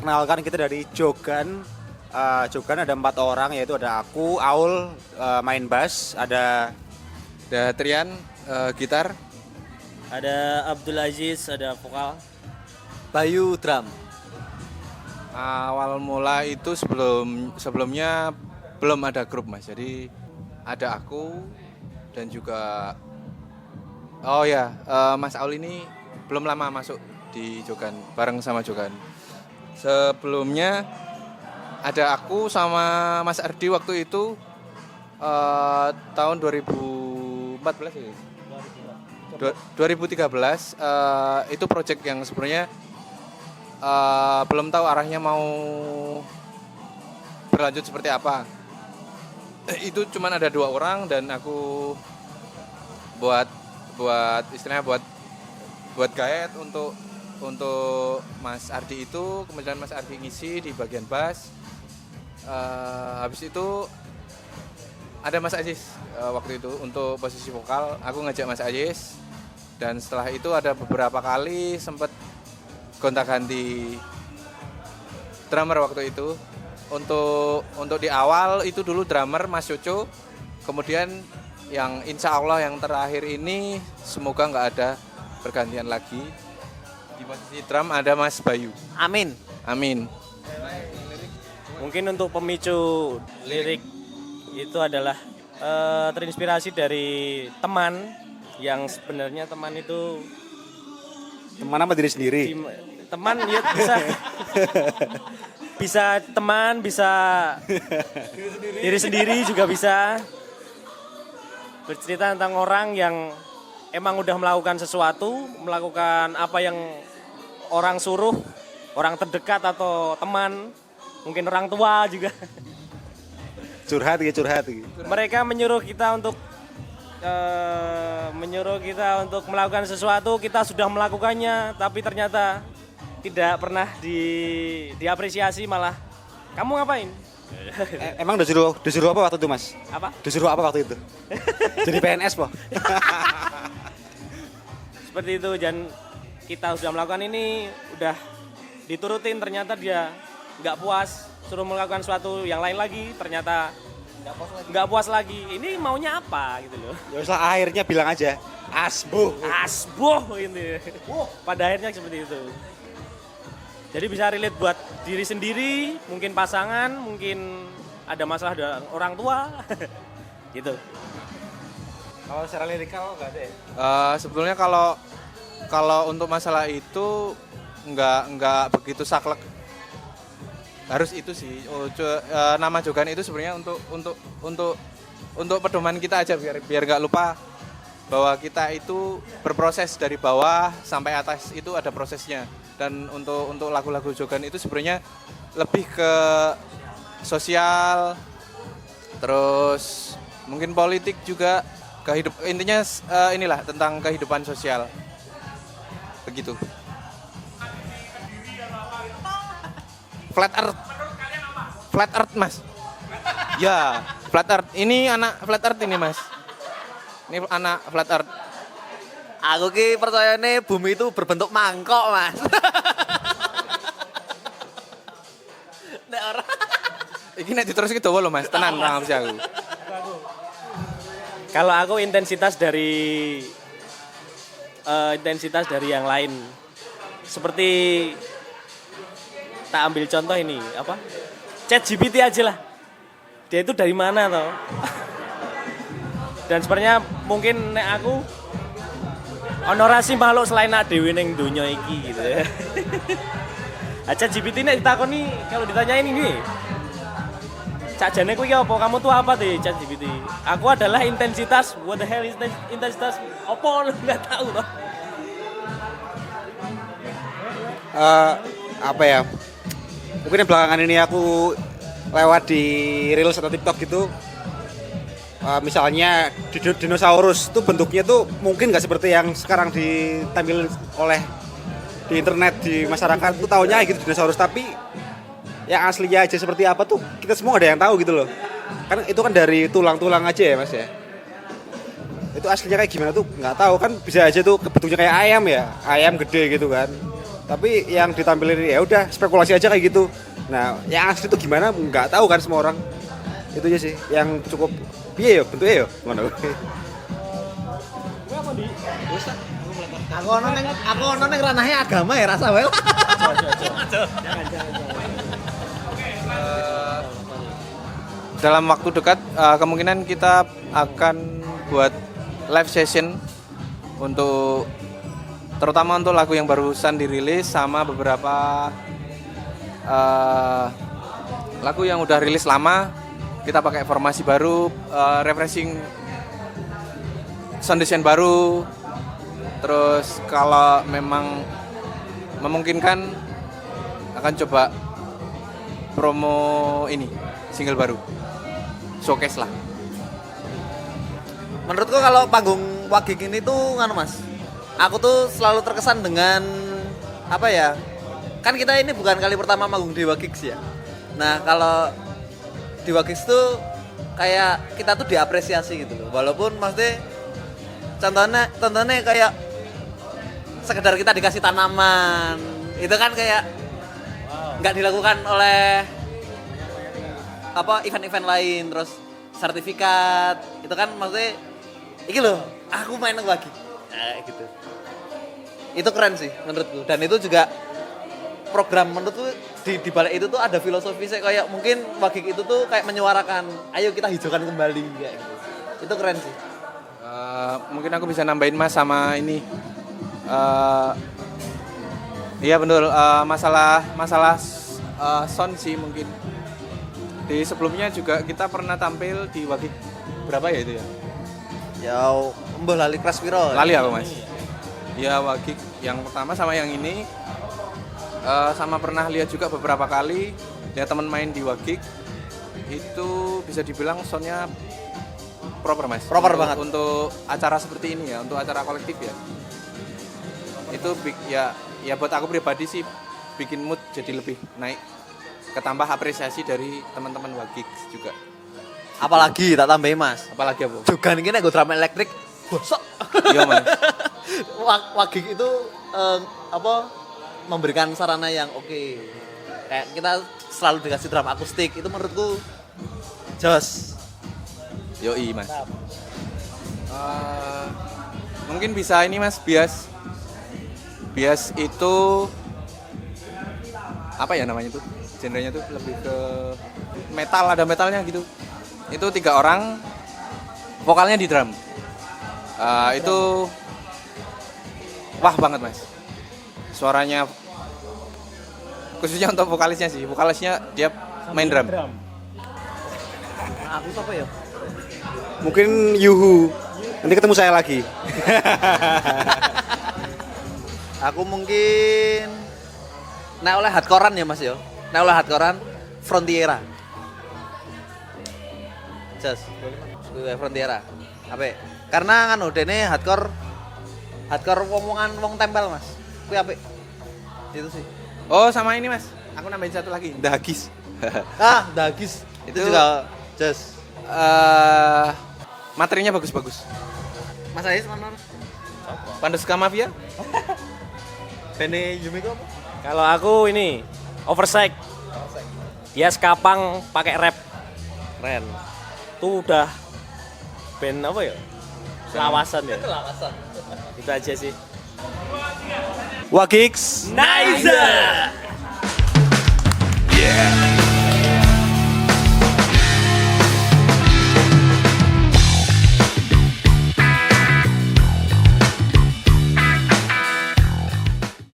perkenalkan kita dari Jogan. Jogan ada 4 orang, yaitu ada aku, Aul main bass, ada Trian gitar, Ada Abdul Aziz, ada vokal. Bayu drum. awal mula itu sebelumnya belum ada grup Mas. Jadi ada aku dan juga Mas Aul ini belum lama masuk di Jogan bareng sama Jogan. Sebelumnya ada aku sama Mas Ardi waktu itu tahun 2014 ya. 2013 itu project yang sebenarnya belum tahu arahnya mau berlanjut seperti apa. Itu cuman ada 2 orang dan aku buat gaet untuk Mas Ardi itu, kemudian Mas Ardi ngisi di bagian bass. Habis itu ada Mas Aziz waktu itu untuk posisi vokal, aku ngajak Mas Aziz. Dan setelah itu ada beberapa kali sempat gonta-ganti drummer waktu itu. Untuk di awal itu dulu drummer Mas Yoco, kemudian yang insya Allah yang terakhir ini semoga nggak ada pergantian lagi. Di posisi drum ada Mas Bayu. Amin. Mungkin untuk pemicu lirik itu adalah terinspirasi dari teman yang sebenarnya teman itu teman apa diri sendiri. teman ya bisa teman, bisa diri sendiri juga bisa. Bercerita tentang orang yang emang udah melakukan sesuatu, melakukan apa yang orang suruh, orang terdekat atau teman, mungkin orang tua juga. Curhat. Mereka menyuruh kita untuk melakukan sesuatu, kita sudah melakukannya, tapi ternyata tidak pernah diapresiasi, malah kamu ngapain? Emang disuruh apa waktu itu, Mas? Apa? Disuruh apa waktu itu? Jadi PNS, po. Seperti itu, dan kita sudah melakukan ini, udah diturutin, ternyata dia nggak puas, suruh melakukan sesuatu yang lain lagi, ternyata nggak puas lagi. Ini maunya apa gitu loh? Ya wis lah, akhirnya bilang aja asbuh ini. Pada akhirnya seperti itu. Jadi bisa relate buat diri sendiri, mungkin pasangan, mungkin ada masalah dengan orang tua, gitu. Kalau secara lirikal nggak ada ya? Sebetulnya kalau untuk masalah itu nggak begitu saklek. Harus itu sih. Nama Jogan itu sebenarnya untuk pedoman kita aja biar nggak lupa bahwa kita itu berproses dari bawah sampai atas, itu ada prosesnya. Dan untuk lagu-lagu Jogan itu sebenarnya lebih ke sosial, terus mungkin politik juga, intinya inilah tentang kehidupan sosial. Begitu. Flat Earth Mas. Ya, Flat Earth. Ini anak Flat Earth ini Mas. Ini anak Flat Earth. Aku ki percayane bumi itu berbentuk mangkok, Mas. Nek ora. Iki nek diterus ki dawa lho Mas, tenan ra mesti aku. Kalau aku intensitas dari yang lain. Seperti tak ambil contoh ini, apa? ChatGPT aja lah. Dia itu dari mana toh? Dan sebenarnya mungkin nek aku honorasi makhluk selain nak dewe ning donya iki gitu ya. ChatGPT nek ditakoni, kalau ditanyain ini, sakjane kuwi apa? Kamu tuh apa deh ChatGPT? Aku adalah intensitas. What the hell is intensitas? Apa enggak tahu toh. Apa ya? Mungkin belakangan ini aku lewat di Reels atau TikTok gitu. Misalnya dinosaurus tuh bentuknya tuh mungkin nggak seperti yang sekarang ditampilkan oleh di internet, di masyarakat tuh taunya gitu dinosaurus, tapi yang aslinya aja seperti apa tuh kita semua ada yang tahu gitu loh. Kan itu kan dari tulang-tulang aja ya Mas ya. Itu aslinya kayak gimana tuh nggak tahu, kan bisa aja tuh bentuknya kayak ayam ya, ayam gede gitu kan. Tapi yang ditampilin ya udah spekulasi aja kayak gitu. Nah, yang asli itu gimana nggak tahu kan semua orang. Itu aja sih yang cukup piye yo bentuknya yo ngono. Aku ono ning ranahnya agama ya rasa wae. Dalam waktu dekat kemungkinan kita akan buat live session untuk terutama untuk lagu yang barusan dirilis sama beberapa lagu yang udah rilis lama. Kita pakai formasi baru, refreshing sound design baru. Terus kalau memang memungkinkan akan coba promo ini single baru. Showcase lah. Menurutku kalau panggung Wagik ini tuh nganu Mas. Aku tuh selalu terkesan dengan apa ya? Kan kita ini bukan kali pertama manggung di Wagik ya. Nah, kalau di Wagik tuh kayak kita tuh diapresiasi gitu loh. Walaupun maksudnya contohnya kayak sekedar kita dikasih tanaman. Itu kan kayak nggak dilakukan oleh apa event-event lain, terus sertifikat itu kan maksudnya iki loh aku main lagi gitu. Itu keren sih menurutku, dan itu juga program menurutku di balik itu tuh ada filosofi saya kayak mungkin Wagik itu tuh kayak menyuarakan ayo kita hijaukan kembali kayak gitu. Itu keren sih. Mungkin aku bisa nambahin Mas sama ini iya betul, masalah sound sih mungkin. Di sebelumnya juga kita pernah tampil di Wagik berapa ya itu ya? Ya, mbah lali kelas piro? Lali aku Mas. Ya Wagik yang pertama sama yang ini sama pernah lihat juga beberapa kali ya teman main di Wagik itu bisa dibilang soundnya proper Mas. Proper banget untuk acara seperti ini ya, untuk acara kolektif ya. Itu ya buat aku pribadi sih bikin mood jadi lebih naik. Ketambah apresiasi dari teman-teman Wagik juga. Apalagi tak tambahin Mas. Apalagi apa? Juga ini gue drum elektrik bosok. Iya Mas. Wagik itu apa memberikan sarana yang oke. Kayak kita selalu dikasih drum akustik, itu menurutku jos. Yoi Mas. Mungkin bisa ini Mas, bias itu apa ya namanya tuh? Genrenya tuh lebih ke metal, ada metalnya gitu. Itu 3 orang, vokalnya di drum. Itu wah banget Mas. Suaranya khususnya untuk vokalisnya sih. Vokalisnya dia main drum. Aku apa ya? Mungkin Yuhu. Nanti ketemu saya lagi. Aku mungkin naik oleh hardcorean ya Mas yo. Naik oleh hardcorean Frontiera. Just Frontiera. Apa? Karena kan dene hardcore wong-wongan wong tempel Mas. Kuwi apik. Itu sih. Oh sama ini Mas, aku nambahin satu lagi, Dagis. Dagis. Itu juga just materinya bagus-bagus. Mas Ais mana? Pandeska Mafia? Bene Yumiko apa? Kalau aku ini Oversight. Dia skapang pakai rap. Keren. Itu udah band apa ya? Lawasan ya. Lawasan. Itu aja sih. Wagiks Nice.